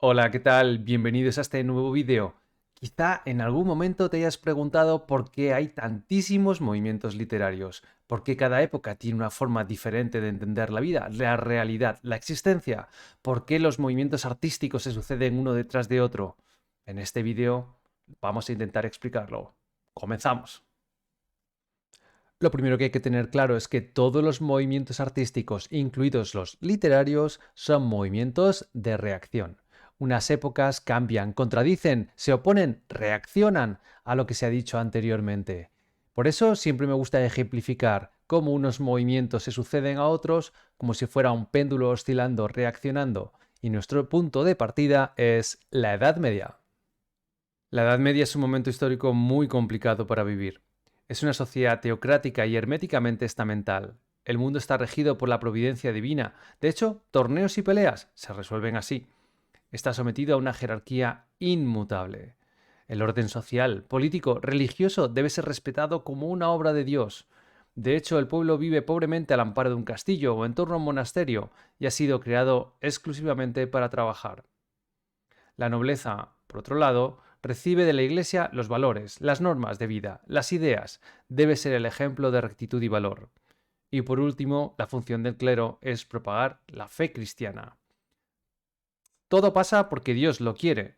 Hola, ¿qué tal? Bienvenidos a este nuevo vídeo. Quizá en algún momento te hayas preguntado por qué hay tantísimos movimientos literarios, por qué cada época tiene una forma diferente de entender la vida, la realidad, la existencia, por qué los movimientos artísticos se suceden uno detrás de otro. En este vídeo vamos a intentar explicarlo. Comenzamos. Lo primero que hay que tener claro es que todos los movimientos artísticos, incluidos los literarios, son movimientos de reacción. Unas épocas cambian, contradicen, se oponen, reaccionan a lo que se ha dicho anteriormente. Por eso siempre me gusta ejemplificar cómo unos movimientos se suceden a otros como si fuera un péndulo oscilando, reaccionando. Y nuestro punto de partida es la Edad Media. La Edad Media es un momento histórico muy complicado para vivir. Es una sociedad teocrática y herméticamente estamental. El mundo está regido por la providencia divina. De hecho, torneos y peleas se resuelven así. Está sometido a una jerarquía inmutable. El orden social, político, religioso debe ser respetado como una obra de Dios. De hecho, el pueblo vive pobremente al amparo de un castillo o en torno a un monasterio y ha sido creado exclusivamente para trabajar. La nobleza, por otro lado, recibe de la Iglesia los valores, las normas de vida, las ideas, debe ser el ejemplo de rectitud y valor. Y por último, la función del clero es propagar la fe cristiana. Todo pasa porque Dios lo quiere,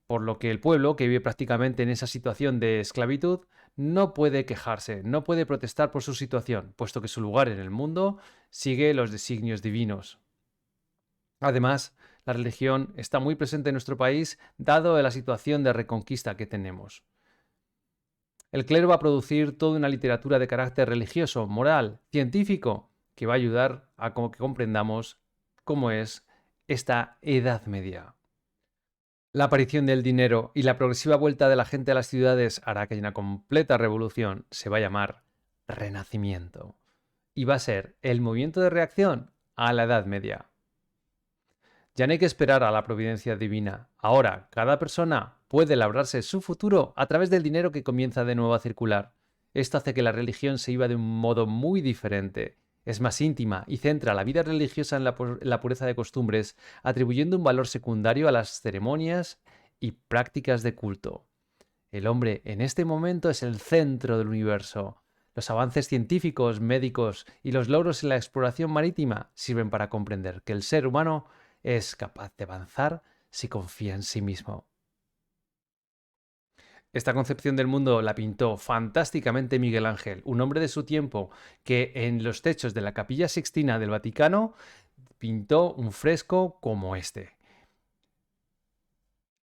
por lo que el pueblo, que vive prácticamente en esa situación de esclavitud, no puede quejarse, no puede protestar por su situación, puesto que su lugar en el mundo sigue los designios divinos. Además, la religión está muy presente en nuestro país dado la situación de reconquista que tenemos. El clero va a producir toda una literatura de carácter religioso, moral, científico, que va a ayudar a que comprendamos cómo es esta Edad Media. La aparición del dinero y la progresiva vuelta de la gente a las ciudades hará que haya una completa revolución. Se va a llamar Renacimiento. Y va a ser el movimiento de reacción a la Edad Media. Ya no hay que esperar a la providencia divina. Ahora, cada persona puede labrarse su futuro a través del dinero que comienza de nuevo a circular. Esto hace que la religión se viva de un modo muy diferente. Es más íntima y centra la vida religiosa en la pureza de costumbres, atribuyendo un valor secundario a las ceremonias y prácticas de culto. El hombre en este momento es el centro del universo. Los avances científicos, médicos y los logros en la exploración marítima sirven para comprender que el ser humano es capaz de avanzar si confía en sí mismo. Esta concepción del mundo la pintó fantásticamente Miguel Ángel, un hombre de su tiempo que en los techos de la Capilla Sixtina del Vaticano pintó un fresco como este.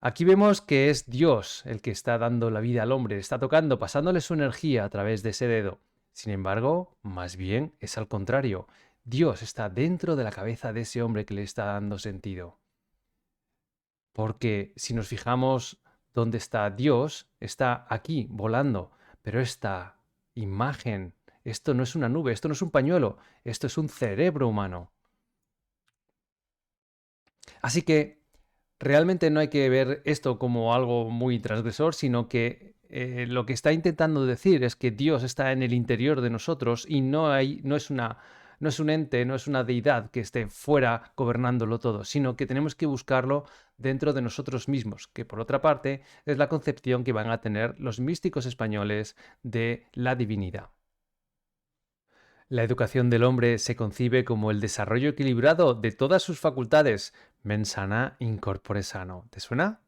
Aquí vemos que es Dios el que está dando la vida al hombre, está tocando, pasándole su energía a través de ese dedo. Sin embargo, más bien es al contrario. Dios está dentro de la cabeza de ese hombre que le está dando sentido. Porque si nos fijamos dónde está Dios, está aquí, volando. Pero esta imagen, esto no es una nube, esto no es un pañuelo, esto es un cerebro humano. Así que realmente no hay que ver esto como algo muy transgresor, sino que lo que está intentando decir es que Dios está en el interior de nosotros y no es un ente, no es una deidad que esté fuera gobernándolo todo, sino que tenemos que buscarlo dentro de nosotros mismos, que por otra parte es la concepción que van a tener los místicos españoles de la divinidad. La educación del hombre se concibe como el desarrollo equilibrado de todas sus facultades, mens sana in corpore sano. ¿Te suena?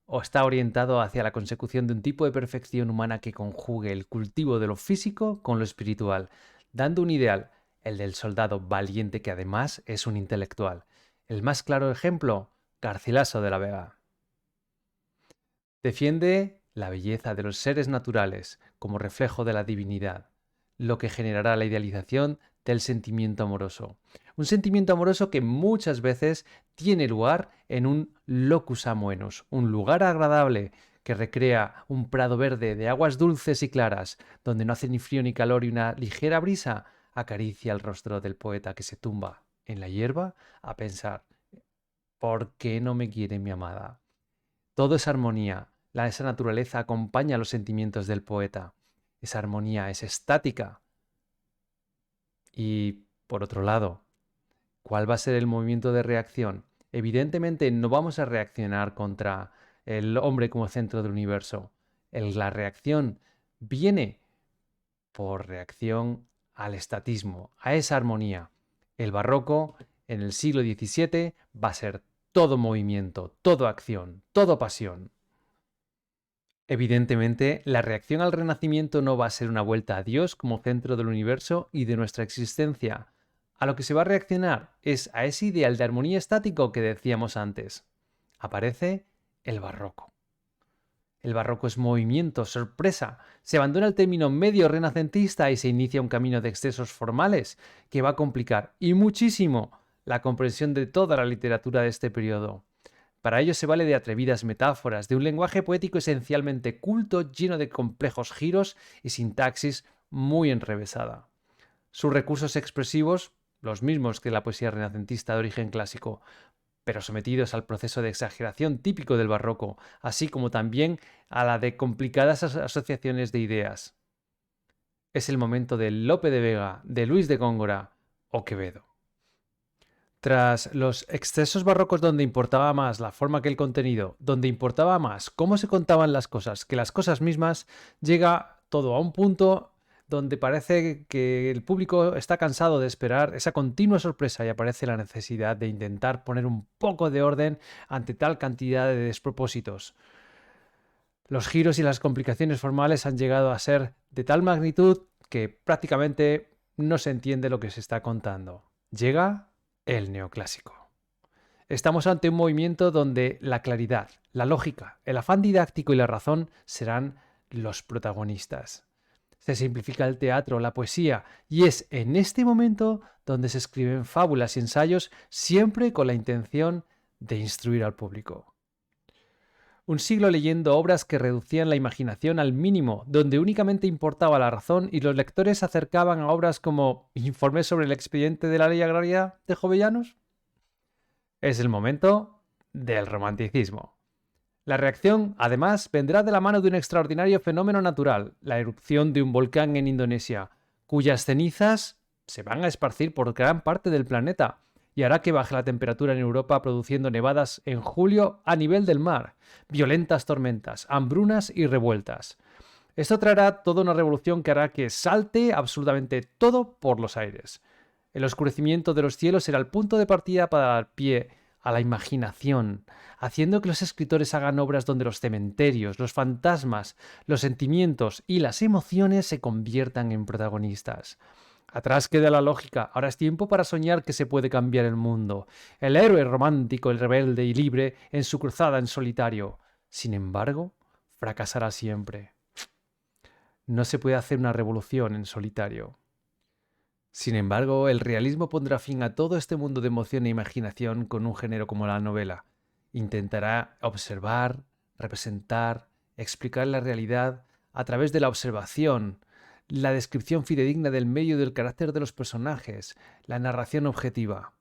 ¿O está orientado hacia la consecución de un tipo de perfección humana que conjugue el cultivo de lo físico con lo espiritual, dando un ideal, el del soldado valiente que además es un intelectual? El más claro ejemplo, Garcilaso de la Vega. Defiende la belleza de los seres naturales como reflejo de la divinidad, lo que generará la idealización del sentimiento amoroso. Un sentimiento amoroso que muchas veces tiene lugar en un locus amoenus, un lugar agradable que recrea un prado verde de aguas dulces y claras, donde no hace ni frío ni calor y una ligera brisa acaricia el rostro del poeta que se tumba en la hierba a pensar, ¿por qué no me quiere mi amada? Todo es armonía. Esa naturaleza acompaña los sentimientos del poeta. Esa armonía es estática. Y, por otro lado, ¿cuál va a ser el movimiento de reacción? Evidentemente no vamos a reaccionar contra el hombre como centro del universo. La reacción viene por reacción al estatismo, a esa armonía. El barroco en el siglo XVII va a ser todo movimiento, todo acción, todo pasión. Evidentemente, la reacción al Renacimiento no va a ser una vuelta a Dios como centro del universo y de nuestra existencia. A lo que se va a reaccionar es a ese ideal de armonía estático que decíamos antes. Aparece el barroco. El barroco es movimiento, sorpresa. Se abandona el término medio renacentista y se inicia un camino de excesos formales que va a complicar y muchísimo la comprensión de toda la literatura de este periodo. Para ello se vale de atrevidas metáforas, de un lenguaje poético esencialmente culto, lleno de complejos giros y sintaxis muy enrevesada. Sus recursos expresivos, los mismos que la poesía renacentista de origen clásico, pero sometidos al proceso de exageración típico del barroco, así como también a la de complicadas asociaciones de ideas. Es el momento de Lope de Vega, de Luis de Góngora o Quevedo. Tras los excesos barrocos donde importaba más la forma que el contenido, donde importaba más cómo se contaban las cosas que las cosas mismas, llega todo a un punto donde parece que el público está cansado de esperar esa continua sorpresa y aparece la necesidad de intentar poner un poco de orden ante tal cantidad de despropósitos. Los giros y las complicaciones formales han llegado a ser de tal magnitud que prácticamente no se entiende lo que se está contando. Llega el neoclásico. Estamos ante un movimiento donde la claridad, la lógica, el afán didáctico y la razón serán los protagonistas. Se simplifica el teatro, la poesía, y es en este momento donde se escriben fábulas y ensayos siempre con la intención de instruir al público. Un siglo leyendo obras que reducían la imaginación al mínimo, donde únicamente importaba la razón y los lectores se acercaban a obras como Informe sobre el expediente de la ley agraria de Jovellanos. Es el momento del romanticismo. La reacción, además, vendrá de la mano de un extraordinario fenómeno natural, la erupción de un volcán en Indonesia, cuyas cenizas se van a esparcir por gran parte del planeta y hará que baje la temperatura en Europa produciendo nevadas en julio a nivel del mar, violentas tormentas, hambrunas y revueltas. Esto traerá toda una revolución que hará que salte absolutamente todo por los aires. El oscurecimiento de los cielos será el punto de partida para dar pie a la imaginación, haciendo que los escritores hagan obras donde los cementerios, los fantasmas, los sentimientos y las emociones se conviertan en protagonistas. Atrás queda la lógica, ahora es tiempo para soñar que se puede cambiar el mundo. El héroe romántico, el rebelde y libre en su cruzada en solitario. Sin embargo, fracasará siempre. No se puede hacer una revolución en solitario. Sin embargo, el realismo pondrá fin a todo este mundo de emoción e imaginación con un género como la novela. Intentará observar, representar, explicar la realidad a través de la observación, la descripción fidedigna del medio y del carácter de los personajes, la narración objetiva.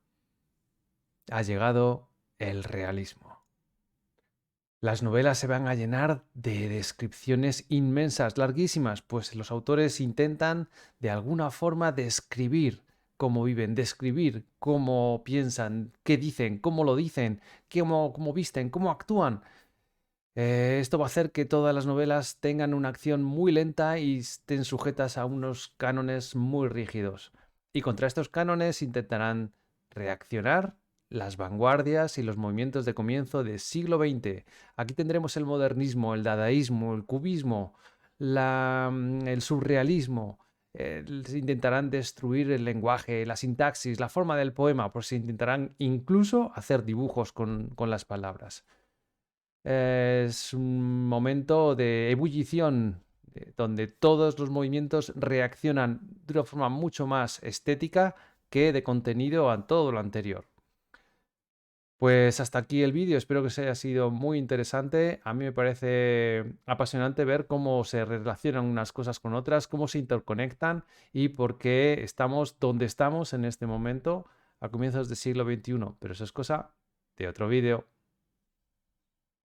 Ha llegado el realismo. Las novelas se van a llenar de descripciones inmensas, larguísimas, pues los autores intentan de alguna forma describir cómo viven, describir cómo piensan, qué dicen, cómo lo dicen, cómo visten, cómo actúan. Esto va a hacer que todas las novelas tengan una acción muy lenta y estén sujetas a unos cánones muy rígidos. Y contra estos cánones intentarán reaccionar las vanguardias y los movimientos de comienzo del siglo XX. Aquí tendremos el modernismo, el dadaísmo, el cubismo, el surrealismo. Se intentarán destruir el lenguaje, la sintaxis, la forma del poema, pues se intentarán incluso hacer dibujos con las palabras. Es un momento de ebullición donde todos los movimientos reaccionan de una forma mucho más estética que de contenido a todo lo anterior. Pues hasta aquí el vídeo, espero que os haya sido muy interesante. A mí me parece apasionante ver cómo se relacionan unas cosas con otras, cómo se interconectan y por qué estamos donde estamos en este momento a comienzos del siglo XXI. Pero eso es cosa de otro vídeo.